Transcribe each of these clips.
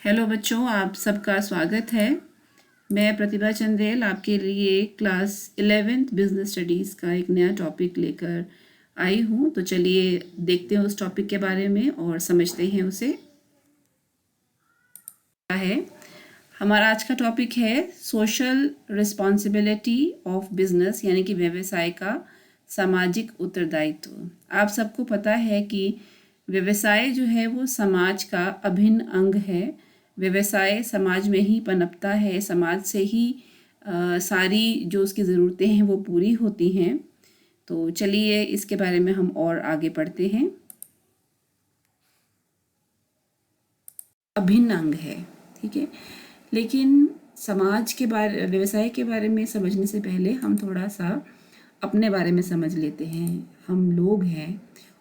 Hello बच्चों, आप सबका स्वागत है। मैं प्रतिभा चंदेल आपके लिए क्लास 11th बिजनेस स्टडीज़ का एक नया टॉपिक लेकर आई हूँ। तो चलिए देखते हैं उस टॉपिक के बारे में और समझते हैं उसे। क्या है हमारा आज का टॉपिक है सोशल रिस्पॉन्सिबिलिटी ऑफ बिजनेस, यानी कि व्यवसाय का सामाजिक उत्तरदायित्व। आप सबको पता है कि व्यवसाय जो है वो समाज का अभिन्न अंग है। व्यवसाय समाज में ही पनपता है, समाज से ही सारी जो उसकी ज़रूरतें हैं वो पूरी होती हैं। तो चलिए इसके बारे में हम और आगे पढ़ते हैं। अभिन्न अंग है, ठीक है। लेकिन समाज के बारे व्यवसाय के बारे में समझने से पहले हम थोड़ा सा अपने बारे में समझ लेते हैं। हम लोग हैं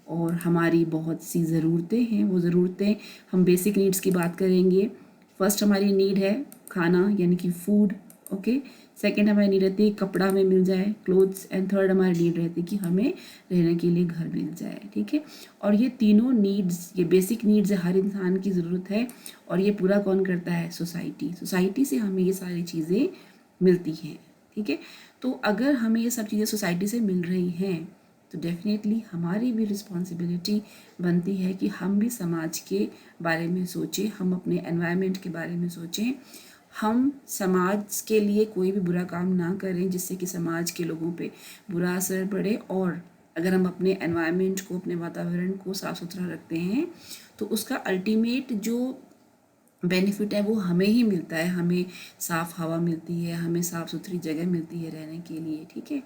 और हमारी बहुत सी ज़रूरतें हैं। वो ज़रूरतें, हम बेसिक नीड्स की बात करेंगे। फर्स्ट हमारी नीड है खाना, यानी कि फूड, ओके। सेकंड हमारी नीड रहती है कपड़ा हमें मिल जाए, क्लोथ्स। एंड थर्ड हमारी नीड रहती है कि हमें रहने के लिए घर मिल जाए, ठीक है। और ये तीनों नीड्स, ये बेसिक नीड्स हर इंसान की ज़रूरत है। और ये पूरा कौन करता है? सोसाइटी। सोसाइटी से हमें ये सारी चीज़ें मिलती हैं, ठीक है। तो अगर हमें ये सब चीज़ें सोसाइटी से मिल रही हैं तो डेफिनेटली हमारी भी रिस्पॉन्सिबिलिटी बनती है कि हम भी समाज के बारे में सोचें, हम अपने एनवायरनमेंट के बारे में सोचें। हम समाज के लिए कोई भी बुरा काम ना करें जिससे कि समाज के लोगों पे बुरा असर पड़े। और अगर हम अपने एनवायरनमेंट को, अपने वातावरण को साफ़ सुथरा रखते हैं तो उसका अल्टीमेट जो बेनिफिट है वो हमें ही मिलता है। हमें साफ़ हवा मिलती है, हमें साफ़ सुथरी जगह मिलती है रहने के लिए, ठीक है।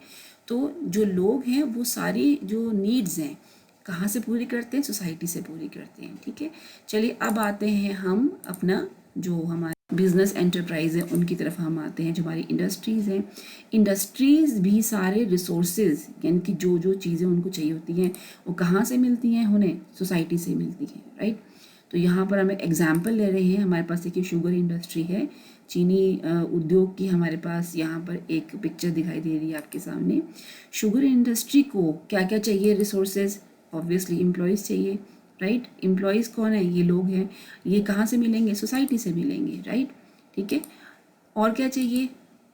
तो जो लोग हैं वो सारी जो नीड्स हैं कहाँ से पूरी करते हैं? सोसाइटी से पूरी करते हैं, ठीक है। चलिए अब आते हैं हम अपना जो हमारे बिजनेस एंटरप्राइज है उनकी तरफ हम आते हैं। जो हमारी इंडस्ट्रीज़ हैं, इंडस्ट्रीज़ भी सारे रिसोर्सेज, यानी कि जो जो चीज़ें उनको चाहिए होती हैं वो कहाँ से मिलती हैं? उन्हें सोसाइटी से मिलती हैं, राइट। तो यहाँ पर हम एक एग्जाम्पल ले रहे हैं। हमारे पास देखिए शुगर इंडस्ट्री है, चीनी उद्योग की हमारे पास यहाँ पर एक पिक्चर दिखाई दे रही है आपके सामने। शुगर इंडस्ट्री को क्या क्या चाहिए? रिसोर्सेज, ऑब्वियसली एम्प्लॉयज़ चाहिए, राइट। एम्प्लॉयज़ कौन है? ये लोग हैं। ये कहाँ से मिलेंगे? सोसाइटी से मिलेंगे, राइट, ठीक है। और क्या चाहिए?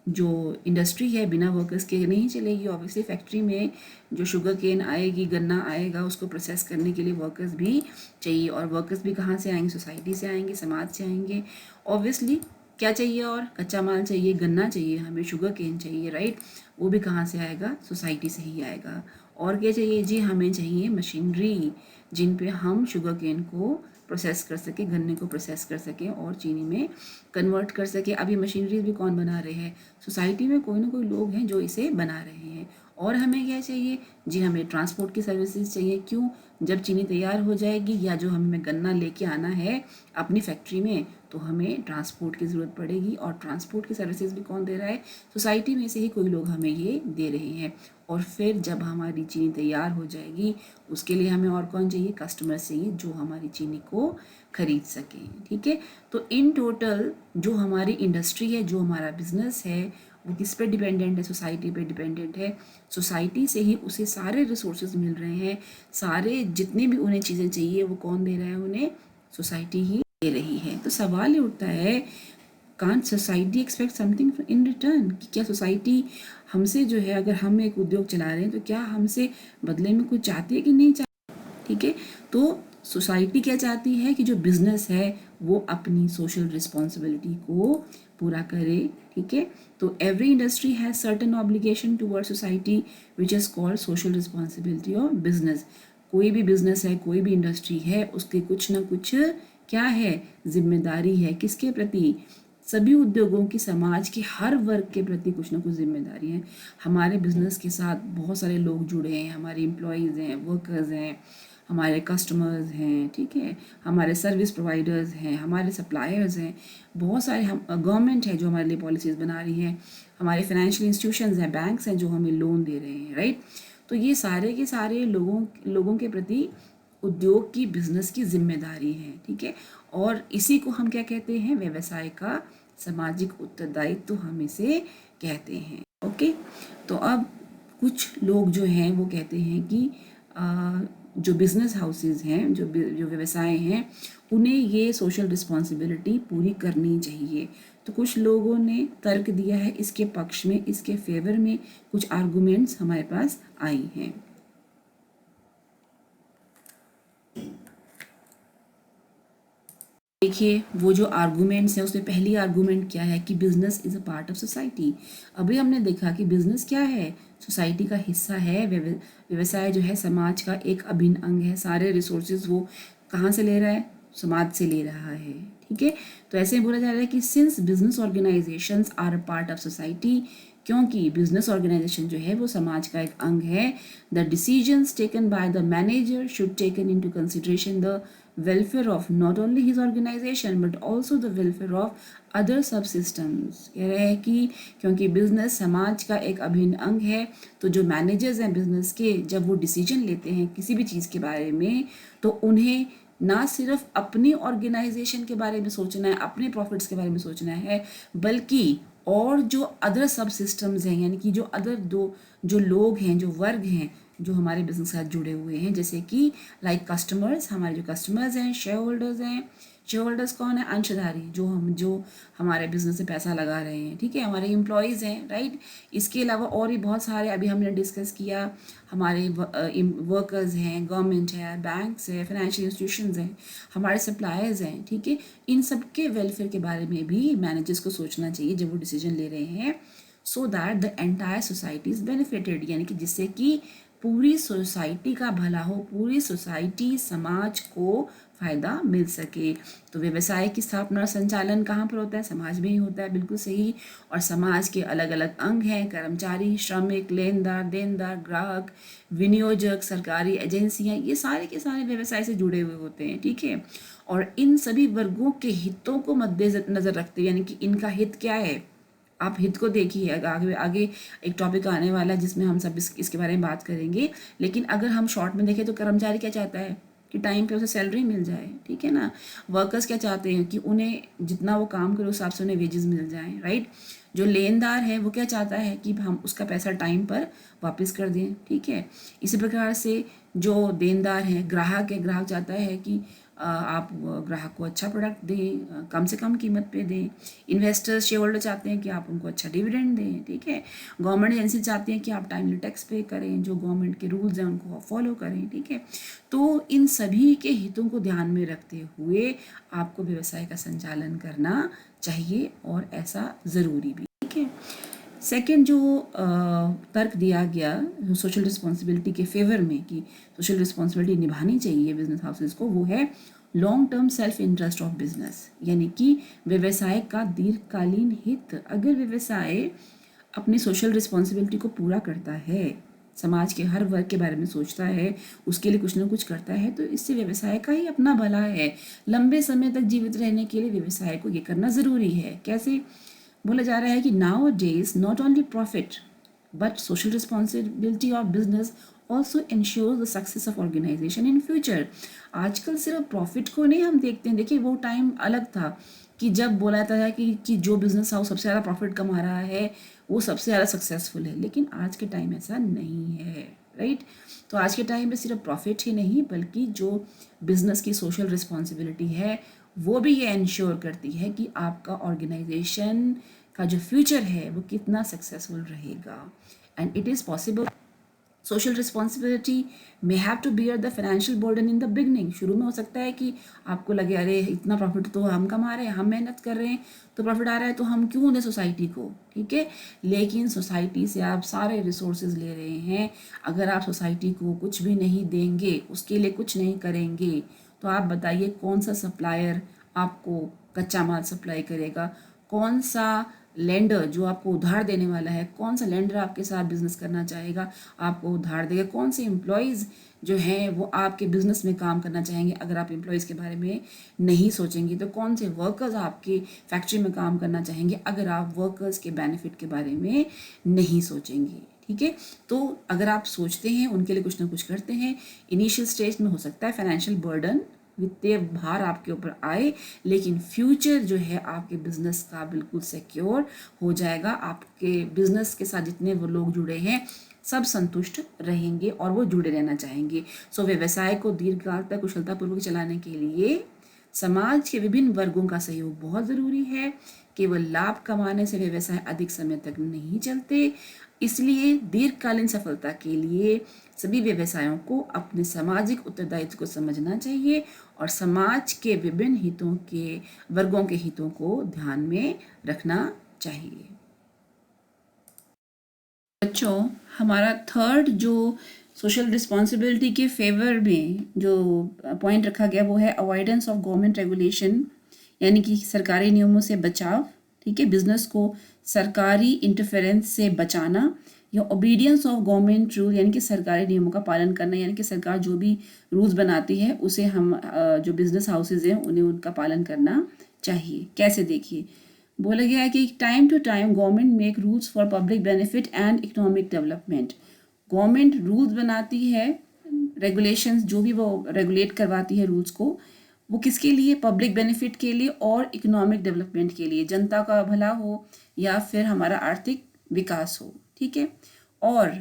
जो इंडस्ट्री है बिना वर्कर्स के नहीं चलेगी। ऑब्वियसली फैक्ट्री में जो शुगर केन आएगी, गन्ना आएगा, उसको प्रोसेस करने के लिए वर्कर्स भी चाहिए। और वर्कर्स भी कहाँ से आएंगे? सोसाइटी से आएंगे, समाज से आएंगे। ऑब्वियसली क्या चाहिए? और कच्चा माल चाहिए, गन्ना चाहिए, हमें शुगर केन चाहिए, राइट। वो भी कहाँ से आएगा? सोसाइटी से ही आएगा। और क्या चाहिए जी? हमें चाहिए मशीनरी जिन पे हम शुगर केन को प्रोसेस कर सके, गन्ने को प्रोसेस कर सके और चीनी में कन्वर्ट कर सके। अब ये मशीनरीज भी कौन बना रहे हैं? सोसाइटी में कोई ना कोई लोग हैं जो इसे बना रहे हैं। और हमें क्या चाहिए जी? हमें ट्रांसपोर्ट की सर्विसेज चाहिए। क्यों? जब चीनी तैयार हो जाएगी या जो हमें गन्ना लेके आना है अपनी फैक्ट्री में तो हमें ट्रांसपोर्ट की ज़रूरत पड़ेगी। और ट्रांसपोर्ट की सर्विसेज भी कौन दे रहा है? सोसाइटी में से ही कोई लोग हमें ये दे रहे हैं। और फिर जब हमारी चीनी तैयार हो जाएगी उसके लिए हमें और कौन चाहिए? कस्टमर चाहिए जो हमारी चीनी को खरीद सकें, ठीक है। तो इन टोटल जो हमारी इंडस्ट्री है, जो हमारा बिजनेस है, वो किस पे डिपेंडेंट है? सोसाइटी पे डिपेंडेंट है। सोसाइटी से ही उसे सारे रिसोर्सेज मिल रहे हैं। सारे जितने भी उन्हें चीज़ें चाहिए वो कौन दे रहा है? उन्हें सोसाइटी ही दे रही है। तो सवाल ये उठता है, can't society expect something in return? कि क्या सोसाइटी हमसे जो है, अगर हम एक उद्योग चला रहे हैं तो क्या हमसे बदले में कुछ चाहती है कि नहीं चाहती? ठीक है। तो सोसाइटी क्या चाहती है कि जो बिजनेस है वो अपनी सोशल रिस्पॉन्सिबिलिटी को पूरा करे, ठीक है। तो every industry has certain obligation toward society which is called social responsibility of business. कोई भी बिजनेस है, कोई भी इंडस्ट्री है, उसके कुछ ना कुछ क्या है? जिम्मेदारी है। किसके प्रति? सभी उद्योगों की समाज के हर वर्ग के प्रति कुछ ना कुछ जिम्मेदारी है। हमारे बिजनेस के साथ बहुत सारे लोग जुड़े हैं, हमारे एम्प्लॉयज़ हैं, वर्कर्स हैं, हमारे कस्टमर्स हैं, ठीक है, हमारे सर्विस प्रोवाइडर्स हैं, हमारे सप्लायर्स हैं, बहुत सारे। हम गवर्नमेंट है जो हमारे लिए पॉलिसीज़ बना रही है, हमारे फाइनेंशियल इंस्टीट्यूशंस हैं, बैंक्स हैं जो हमें लोन दे रहे हैं, राइट। तो ये सारे के सारे लोगों के प्रति उद्योग की, बिजनेस की जिम्मेदारी है, ठीक है। और इसी को हम क्या कहते हैं? व्यवसाय का सामाजिक उत्तरदायित्व तो हम इसे कहते हैं, ओके। तो अब कुछ लोग जो हैं वो कहते हैं कि जो बिजनेस हाउसेस हैं, जो व्यवसाय हैं, उन्हें ये सोशल रिस्पॉन्सिबिलिटी पूरी करनी चाहिए। तो कुछ लोगों ने तर्क दिया है इसके पक्ष में, इसके फेवर में कुछ आर्गुमेंट्स हमारे पास आई हैं। देखिए वो जो आर्गुमेंट्स हैं उसमें पहली आर्गुमेंट क्या है कि business is a part of society. अभी हमने देखा कि बिजनेस क्या है, सोसाइटी का हिस्सा है। व्यवसाय जो है समाज का एक अभिन्न अंग है। सारे रिसोर्सेज वो कहाँ से ले रहा है, समाज से ले रहा है। ठीक है, तो ऐसे बोला जा रहा है कि since business organisations are a part of society, क्योंकि बिजनेस ऑर्गेनाइजेशन जो है वो समाज का एक अंग है, the decisions taken by the manager should taken into consideration the welfare of not only his organization but also the welfare of other subsystems। कह रहे हैं कि क्योंकि बिजनेस समाज का एक अभिन्न अंग है, तो जो मैनेजर्स हैं बिजनेस के, जब वो डिसीजन लेते हैं किसी भी चीज़ के बारे में, तो उन्हें ना सिर्फ अपनी ऑर्गेनाइजेशन के बारे में सोचना है, अपने प्रॉफिट्स के बारे में सोचना है, बल्कि और जो अदर सब सिस्टम्स हैं, यानी कि जो अदर दो जो लोग हैं, जो वर्ग हैं जो हमारे बिजनेस के साथ जुड़े हुए हैं, जैसे कि लाइक कस्टमर्स, हमारे जो कस्टमर्स हैं, शेयर होल्डर्स हैं। शेयर होल्डर्स कौन है, अंशधारी, जो हमारे बिजनेस से पैसा लगा रहे हैं। ठीक है, हमारे एम्प्लॉयज़ हैं, राइट। इसके अलावा और भी बहुत सारे अभी हमने डिस्कस किया, हमारे वर्कर्स हैं, गवर्नमेंट है, बैंक्स है, फाइनेंशियल इंस्टीट्यूशंस हैं, हमारे सप्लायर्स हैं। ठीक है, इन सब के वेलफेयर के बारे में भी मैनेजर्स को सोचना चाहिए जब वो डिसीजन ले रहे हैं, so that the entire society is benefited, यानी कि जिससे कि पूरी सोसाइटी का भला हो, पूरी सोसाइटी समाज को फ़ायदा मिल सके। तो व्यवसाय की स्थापना और संचालन कहाँ पर होता है, समाज में ही होता है, बिल्कुल सही। और समाज के अलग अलग अंग हैं, कर्मचारी, श्रमिक, लेनदार, देनदार, ग्राहक, विनियोजक, सरकारी एजेंसियाँ, ये सारे के सारे व्यवसाय से जुड़े हुए होते हैं। ठीक है, और इन सभी वर्गों के हितों को मद्देनजर रखते हैं, यानी कि इनका हित क्या है, आप हित को देखिए। आगे आगे एक टॉपिक आने वाला है जिसमें हम सब इसके बारे में बात करेंगे। लेकिन अगर हम शॉर्ट में देखें तो कर्मचारी क्या चाहता है कि टाइम पे उसे सैलरी मिल जाए। ठीक है ना, वर्कर्स क्या चाहते हैं कि उन्हें जितना वो काम करे उस हिसाब से उन्हें वेजेस मिल जाएं, राइट। जो लेनदार है वो क्या चाहता है कि हम उसका पैसा टाइम पर वापस कर दें। ठीक है, इसी प्रकार से जो देनदार है, ग्राहक है, ग्राहक चाहता है कि आप ग्राहक को अच्छा प्रोडक्ट दें, कम से कम कीमत पे दें। इन्वेस्टर्स, शेयर होल्डर चाहते हैं कि आप उनको अच्छा डिविडेंड दें। ठीक है, गवर्नमेंट एजेंसी चाहती हैं कि आप टाइमली टैक्स पे करें, जो गवर्नमेंट के रूल्स हैं उनको फॉलो करें। ठीक है, तो इन सभी के हितों को ध्यान में रखते हुए आपको व्यवसाय का संचालन करना चाहिए, और ऐसा ज़रूरी भी। ठीक है, सेकेंड जो तर्क दिया गया सोशल रिस्पॉन्सिबिलिटी के फेवर में कि सोशल रिस्पॉन्सिबिलिटी निभानी चाहिए बिजनेस हाउसेस को, वो है long term self interest of business, यानी कि व्यवसाय का दीर्घकालीन हित। अगर व्यवसाय अपनी सोशल रिस्पॉन्सिबिलिटी को पूरा करता है, समाज के हर वर्ग के बारे में सोचता है, उसके लिए कुछ ना कुछ करता है, तो इससे व्यवसाय का ही अपना भला है। लंबे समय तक जीवित रहने के लिए व्यवसाय को ये करना ज़रूरी है। कैसे, बोला जा रहा है कि nowadays not only profit but social responsibility of business also ensure the success of organisation in future. आजकल सिर्फ प्रॉफिट को नहीं हम देखते हैं। देखिए वो टाइम अलग था कि जब बोला जाता था कि जो बिजनेस हाउस सबसे ज़्यादा प्रॉफिट कमा रहा है वो सबसे ज़्यादा सक्सेसफुल है, लेकिन आज के टाइम ऐसा नहीं है, राइट। तो आज के टाइम में सिर्फ प्रॉफिट ही नहीं बल्कि जो बिजनेस की सोशल रिस्पॉन्सिबिलिटी है वो भी ये इंश्योर करती है कि आपका ऑर्गेनाइजेशन का जो फ्यूचर है वो कितना सक्सेसफुल रहेगा। And it is possible. Social responsibility may have to bear the financial burden in the beginning. शुरू में हो सकता है कि आपको लगे अरे इतना प्रॉफिट तो हम कमा रहे हैं, हम मेहनत कर रहे हैं तो प्रॉफिट आ रहा है, तो हम क्यों दें सोसाइटी को। ठीक है, लेकिन सोसाइटी से आप सारे रिसोर्सेज ले रहे हैं, अगर आप सोसाइटी को कुछ भी नहीं देंगे, उसके लिए कुछ नहीं करेंगे, तो आप बताइए कौन सा सप्लायर आपको कच्चा माल सप्लाई करेगा, कौन सा लेंडर जो आपको उधार देने वाला है, कौन सा लेंडर आपके साथ बिजनेस करना चाहेगा, आपको उधार देगा, कौन से एम्प्लॉयज़ जो हैं वो आपके बिजनेस में काम करना चाहेंगे। अगर आप एम्प्लॉयज़ के बारे में नहीं सोचेंगे तो कौन से वर्कर्स आपके फैक्ट्री में काम करना चाहेंगे, अगर आप वर्कर्स के बेनिफिट के बारे में नहीं सोचेंगे। ठीक है, तो अगर आप सोचते हैं, उनके लिए कुछ ना कुछ करते हैं, इनिशियल स्टेज में हो सकता है फाइनेंशियल बर्डन, वित्तीय भार आपके ऊपर आए, लेकिन फ्यूचर जो है आपके बिजनेस का बिल्कुल सिक्योर हो जाएगा। आपके बिजनेस के साथ जितने वो लोग जुड़े हैं सब संतुष्ट रहेंगे और वो जुड़े रहना चाहेंगे। सो व्यवसाय को दीर्घकाल तक कुशलतापूर्वक चलाने के लिए समाज के विभिन्न वर्गों का सहयोग बहुत ज़रूरी है। केवल लाभ कमाने से व्यवसाय अधिक समय तक नहीं चलते, इसलिए दीर्घकालीन सफलता के लिए सभी व्यवसायों को अपने सामाजिक उत्तरदायित्व को समझना चाहिए और समाज के विभिन्न हितों के वर्गों के हितों को ध्यान में रखना चाहिए। बच्चों, हमारा थर्ड जो सोशल रिस्पॉन्सिबिलिटी के फेवर में जो पॉइंट रखा गया वो है अवॉइडेंस ऑफ गवर्नमेंट रेगुलेशन, यानी कि सरकारी नियमों से बचाव। ठीक है, बिजनेस को सरकारी इंटरफेरेंस से बचाना, या ओबीडियंस ऑफ गवर्नमेंट रूल, यानी कि सरकारी नियमों का पालन करना, यानी कि सरकार जो भी रूल्स बनाती है उसे हम जो बिजनेस हाउसेज हैं उन्हें उनका पालन करना चाहिए। कैसे, देखिए बोला गया है कि time to time government make rules for public benefit and economic development. Government rules बनाती है, रेगुलेशंस जो भी वो रेगुलेट करवाती है रूल्स को, वो किसके लिए? पब्लिक बेनिफिट के लिए और इकोनॉमिक डेवलपमेंट के लिए, जनता का भला हो या फिर हमारा आर्थिक विकास हो। ठीक है, और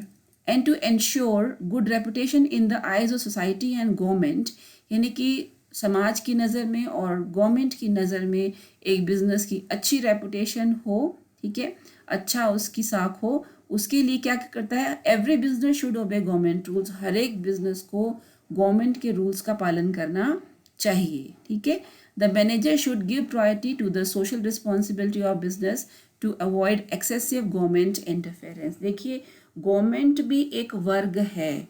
and to ensure good reputation in the eyes of society and government, यानी कि समाज की नज़र में और गवर्नमेंट की नज़र में एक बिजनेस की अच्छी रेपुटेशन हो। ठीक है, अच्छा उसकी साख हो, उसके लिए क्या करता है? Every business should obey government rules. हर एक बिजनेस को गवर्नमेंट के रूल्स का पालन करना चाहिए। ठीक है, the manager should give priority to the social responsibility of business to avoid excessive government interference. देखिए, गवर्नमेंट भी एक वर्ग है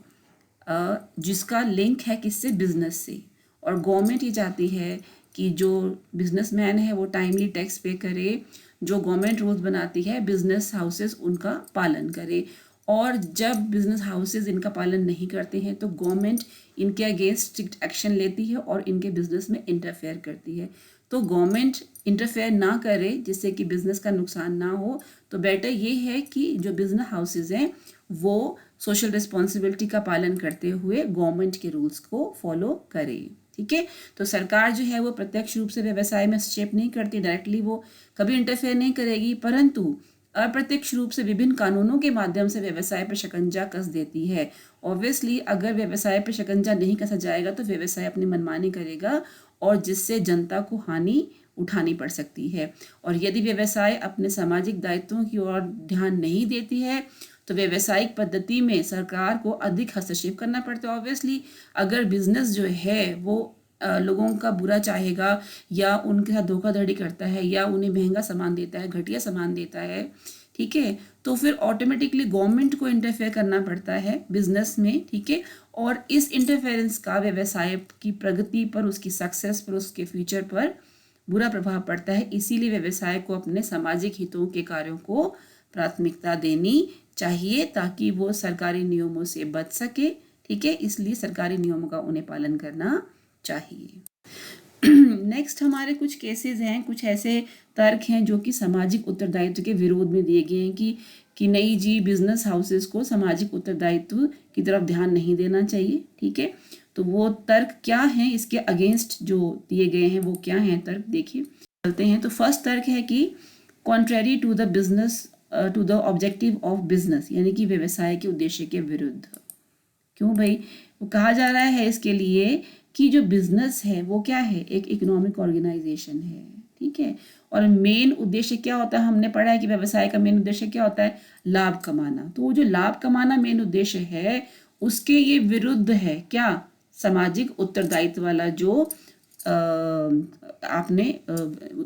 जिसका लिंक है किससे? बिजनेस से। और गवर्नमेंट ये चाहती है कि जो बिजनेसमैन है वो टाइमली टैक्स पे करे, जो गवर्नमेंट रूल्स बनाती है बिजनेस हाउसेस उनका पालन करे, और जब बिजनेस हाउसेस इनका पालन नहीं करते हैं तो गवर्नमेंट इनके अगेंस्ट स्ट्रिक्ट एक्शन लेती है और इनके बिजनेस में इंटरफेयर करती है। तो गवर्नमेंट इंटरफेयर ना करे जिससे कि बिजनेस का नुकसान ना हो, तो बेटर ये है कि जो बिजनेस हाउसेज हैं वो सोशल रिस्पॉन्सिबिलिटी का पालन करते हुए गवर्नमेंट के रूल्स को फॉलो करे। ठीक है, तो सरकार जो है वो प्रत्यक्ष रूप से व्यवसाय में हस्तक्षेप नहीं करती, डायरेक्टली वो कभी इंटरफेयर नहीं करेगी, परंतु अप्रत्यक्ष रूप से विभिन्न कानूनों के माध्यम से व्यवसाय पर शिकंजा कस देती है। ऑब्वियसली अगर व्यवसाय पर शिकंजा नहीं कसा जाएगा तो व्यवसाय अपनी मनमानी करेगा और जिससे जनता को हानि उठानी पड़ सकती है। और यदि व्यवसाय अपने सामाजिक दायित्वों की ओर ध्यान नहीं देती है तो व्यवसायिक पद्धति में सरकार को अधिक हस्तक्षेप करना पड़ता है। ऑब्वियसली अगर बिजनेस जो है वो लोगों का बुरा चाहेगा या उनके साथ धोखाधड़ी करता है या उन्हें महंगा सामान देता है, घटिया सामान देता है, ठीक है, तो फिर ऑटोमेटिकली गवर्नमेंट को इंटरफेयर करना पड़ता है बिजनेस में। ठीक है, और इस इंटरफेरेंस का व्यवसाय की प्रगति पर, उसकी सक्सेस पर, उसके फ्यूचर पर बुरा प्रभाव पड़ता है। इसीलिए व्यवसाय को अपने सामाजिक हितों के कार्यों को प्राथमिकता देनी चाहिए ताकि वो सरकारी नियमों से बच सके। ठीक है, इसलिए सरकारी नियमों का उन्हें पालन करना चाहिए। नेक्स्ट हमारे कुछ केसेस हैं, कुछ ऐसे तर्क हैं जो कि सामाजिक उत्तरदायित्व के विरोध में दिए गए हैं कि नहीं जी, बिजनेस हाउसेस को सामाजिक उत्तरदायित्व की तरफ ध्यान नहीं देना चाहिए। ठीक है, तो वो तर्क क्या हैं, इसके अगेंस्ट जो दिए गए हैं वो क्या हैं तर्क, देखिए चलते हैं। तो फर्स्ट तर्क है कि contrary to the business to the objective of business, यानी कि व्यवसाय के उद्देश्य के विरुद्ध। क्यों भाई? वो कहा जा रहा है इसके लिए कि जो बिजनेस है वो क्या है? एक इकोनॉमिक ऑर्गेनाइजेशन है। ठीक है, और मेन उद्देश्य क्या होता है? हमने पढ़ा है कि व्यवसाय का मेन उद्देश्य क्या होता है? लाभ कमाना। तो वो जो लाभ कमाना मेन उद्देश्य है उसके ये विरुद्ध है क्या? सामाजिक उत्तरदायित्व वाला जो आपने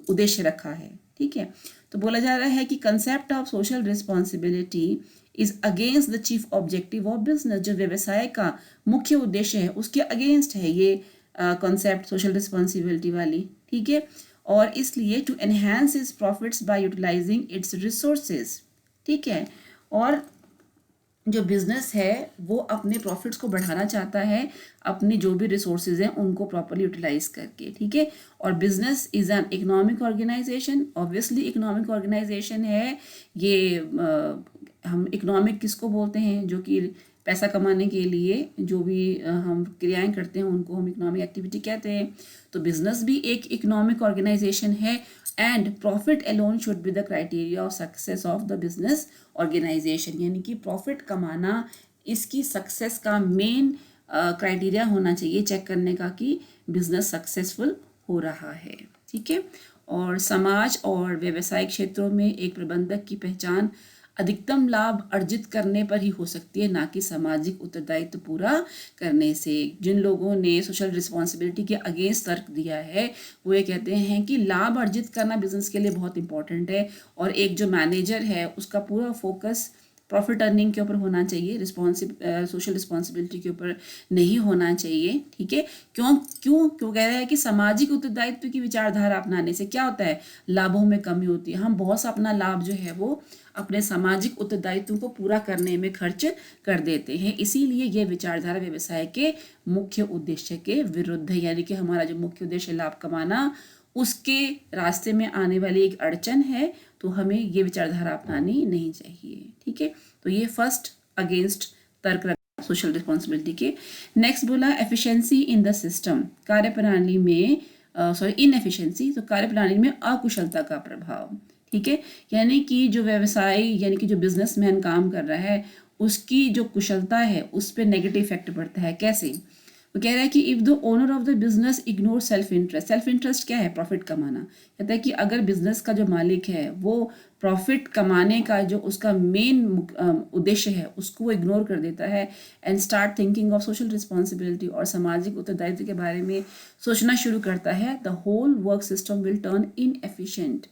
उद्देश्य रखा है। ठीक है, तो बोला जा रहा है कि concept of social responsibility is against the chief objective of business. जो व्यवसाय का मुख्य उद्देश्य है उसके अगेंस्ट है ये कॉन्सेप्ट सोशल रिस्पॉन्सिबिलिटी वाली। ठीक है, और इसलिए to enhance its profits by utilising its resources. ठीक है, और जो बिजनेस है वो अपने प्रॉफिट्स को बढ़ाना चाहता है अपनी जो भी रिसोर्सेज हैं उनको प्रॉपरली यूटिलाइज करके। ठीक है, और business is an economic organisation. Obviously economic organisation है ये। हम इकोनॉमिक किसको बोलते हैं? जो कि पैसा कमाने के लिए जो भी हम क्रियाएं करते हैं उनको हम इकोनॉमिक एक्टिविटी कहते हैं। तो बिजनेस भी एक इकोनॉमिक ऑर्गेनाइजेशन है and profit alone should be the criteria of success of the business organisation, यानी कि प्रॉफिट कमाना इसकी सक्सेस का मेन क्राइटेरिया होना चाहिए चेक करने का कि बिजनेस सक्सेसफुल हो रहा है। ठीक है। और समाज और व्यवसायिक क्षेत्रों में एक प्रबंधक की पहचान अधिकतम लाभ अर्जित करने पर ही हो सकती है, ना कि सामाजिक उत्तरदायित्व पूरा करने से। जिन लोगों ने सोशल रिस्पॉन्सिबिलिटी के अगेंस्ट तर्क दिया है वो ये कहते हैं कि लाभ अर्जित करना बिजनेस के लिए बहुत इंपॉर्टेंट है और एक जो मैनेजर है उसका पूरा फोकस प्रॉफिट अर्निंग के ऊपर होना चाहिए, सोशल रिस्पॉन्सिबिलिटी के ऊपर नहीं होना चाहिए। ठीक है। क्यों क्यों क्यों कह रहा है कि सामाजिक उत्तरदायित्व की विचारधारा अपनाने से क्या होता है, लाभों में कमी होती है। हम बहुत सा अपना लाभ जो है वो अपने सामाजिक उत्तरदायित्व को पूरा करने में खर्च कर देते हैं, इसीलिए ये विचारधारा व्यवसाय के मुख्य उद्देश्य के विरुद्ध है। यानी कि हमारा जो मुख्य उद्देश्य लाभ कमाना, उसके रास्ते में आने वाली एक अड़चन है, तो हमें ये विचारधारा अपनानी नहीं चाहिए। ठीक है। तो ये फर्स्ट अगेंस्ट तर्क रखा सोशल रिस्पॉन्सिबिलिटी के। नेक्स्ट बोला एफिशिएंसी इन द सिस्टम, कार्यप्रणाली में इनएफिशिएंसी, तो कार्यप्रणाली में अकुशलता का प्रभाव। ठीक है। यानी कि जो व्यवसाय यानी कि जो बिजनेसमैन काम कर रहा है उसकी जो कुशलता है उस पर नेगेटिव इफेक्ट पड़ता है। कैसे? वो कह रहा है कि if the owner of the business ignore self interest, self interest क्या है? प्रॉफिट कमाना। कहता है कि अगर बिजनेस का जो मालिक है वो प्रॉफिट कमाने का जो उसका मेन उद्देश्य है उसको वो इग्नोर कर देता है and start thinking of social responsibility, और सामाजिक उत्तरदायित्व के बारे में सोचना शुरू करता है, the whole work system will turn inefficient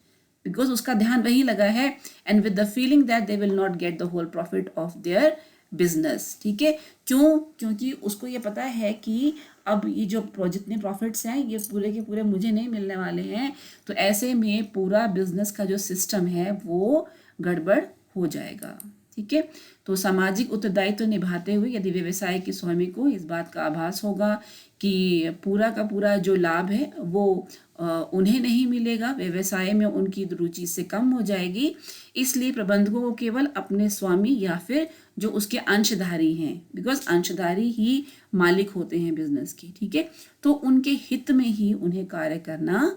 because उसका ध्यान वही लगा है and with the feeling that they will not get the whole profit of their business. ठीक है। क्यों? क्योंकि उसको ये पता है कि अब ये जो जितने प्रॉफिट्स हैं ये पूरे के पूरे मुझे नहीं मिलने वाले हैं, तो ऐसे में पूरा बिजनेस का जो सिस्टम है वो गड़बड़ हो जाएगा। ठीक है। तो सामाजिक उत्तरदायित्व निभाते हुए यदि व्यवसाय के स्वामी को इस बात का आभास होगा कि पूरा का पूरा जो लाभ है वो उन्हें नहीं मिलेगा, व्यवसाय में उनकी रुचि से कम हो जाएगी, इसलिए प्रबंधकों को केवल अपने स्वामी या फिर जो उसके अंशधारी हैं, बिकॉज अंशधारी ही मालिक होते हैं बिजनेस के। ठीक है। तो उनके हित में ही उन्हें कार्य करना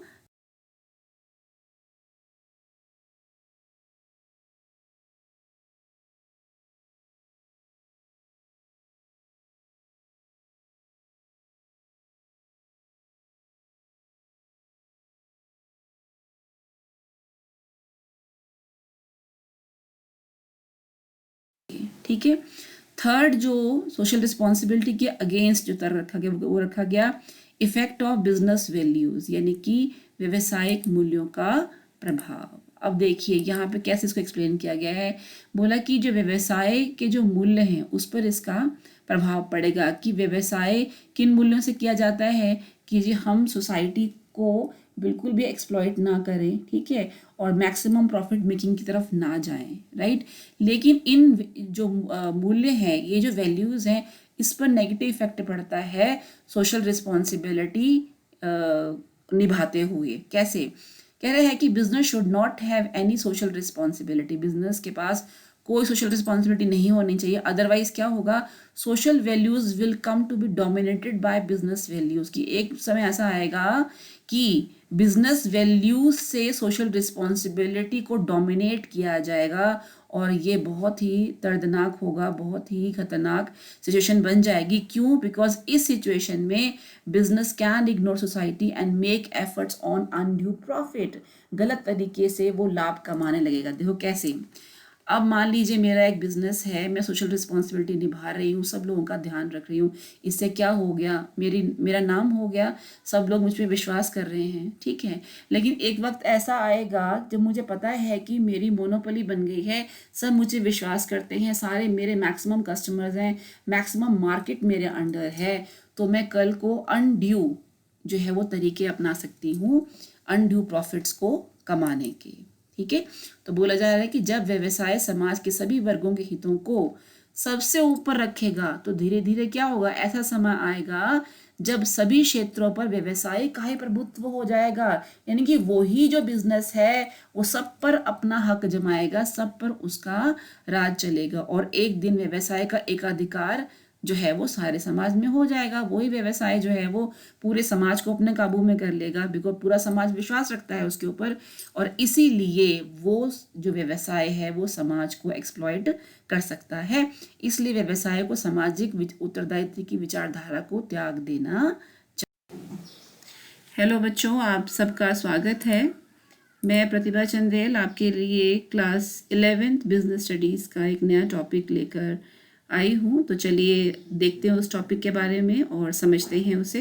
ठीक है। थर्ड जो सोशल रिस्पॉन्सिबिलिटी के अगेंस्ट जो तर्क रखा गया वो रखा गया इफेक्ट ऑफ बिजनेस वैल्यूज, यानी कि व्यवसायिक मूल्यों का प्रभाव। अब देखिए यहाँ पे कैसे इसको एक्सप्लेन किया गया है। बोला कि जो व्यवसाय के जो मूल्य हैं उस पर इसका प्रभाव पड़ेगा कि व्यवसाय किन मूल्यों से किया जाता है कि जी हम सोसाइटी को बिल्कुल भी एक्सप्लॉइट ना करें। ठीक है। और मैक्सिमम प्रॉफिट मेकिंग की तरफ ना जाएं। राइट। लेकिन इन जो मूल्य हैं, ये जो वैल्यूज़ हैं, इस पर नेगेटिव इफेक्ट पड़ता है सोशल रिस्पॉन्सिबिलिटी निभाते हुए। कैसे? कह रहे हैं कि business should not have any social responsibility, business के पास कोई सोशल रिस्पॉन्सिबिलिटी नहीं होनी चाहिए, अदरवाइज क्या होगा, social values will come to be dominated by business values, की एक समय ऐसा आएगा कि बिजनेस वैल्यूज से सोशल रिस्पॉन्सिबिलिटी को डोमिनेट किया जाएगा और ये बहुत ही दर्दनाक होगा, बहुत ही खतरनाक सिचुएशन बन जाएगी। क्यों? बिकॉज इस सिचुएशन में business can ignore society and make efforts on undue profit, गलत तरीके से वो लाभ कमाने लगेगा। देखो कैसे, अब मान लीजिए मेरा एक बिजनेस है, मैं सोशल रिस्पॉन्सिबिलिटी निभा रही हूँ, सब लोगों का ध्यान रख रही हूँ, इससे क्या हो गया, मेरा नाम हो गया, सब लोग मुझ पर विश्वास कर रहे हैं। ठीक है। लेकिन एक वक्त ऐसा आएगा जब मुझे पता है कि मेरी मोनोपोली बन गई है, सब मुझे विश्वास करते हैं, सारे मेरे मैक्सिमम कस्टमर्स हैं, मैक्सिमम मार्केट मेरे अंडर है, तो मैं कल को अनड्यू जो है वो तरीके अपना सकती हूँ अनड्यू प्रॉफिट्स को कमाने के। ठीक है। तो बोला जा रहा है कि जब व्यवसाय समाज के सभी वर्गों के हितों को सबसे ऊपर रखेगा तो धीरे धीरे क्या होगा, ऐसा समय आएगा जब सभी क्षेत्रों पर व्यवसायिक ही प्रभुत्व हो जाएगा, यानी कि वही जो बिजनेस है वो सब पर अपना हक जमाएगा, सब पर उसका राज चलेगा, और एक दिन व्यवसाय का एकाधिकार जो है वो सारे समाज में हो जाएगा। वही व्यवसाय जो है वो पूरे समाज को अपने काबू में कर लेगा, बिकॉज पूरा समाज विश्वास रखता है उसके ऊपर, और इसीलिए वो जो व्यवसाय है वो समाज को एक्सप्लॉइट कर सकता है। इसलिए व्यवसाय को सामाजिक उत्तरदायित्व की विचारधारा को त्याग देना। हेलो बच्चों, आप सबका स्वागत है। मैं प्रतिभा चंदेल आपके लिए क्लास 11th बिजनेस स्टडीज़ का एक नया टॉपिक लेकर आई हूँ। तो चलिए देखते हैं उस टॉपिक के बारे में और समझते हैं उसे।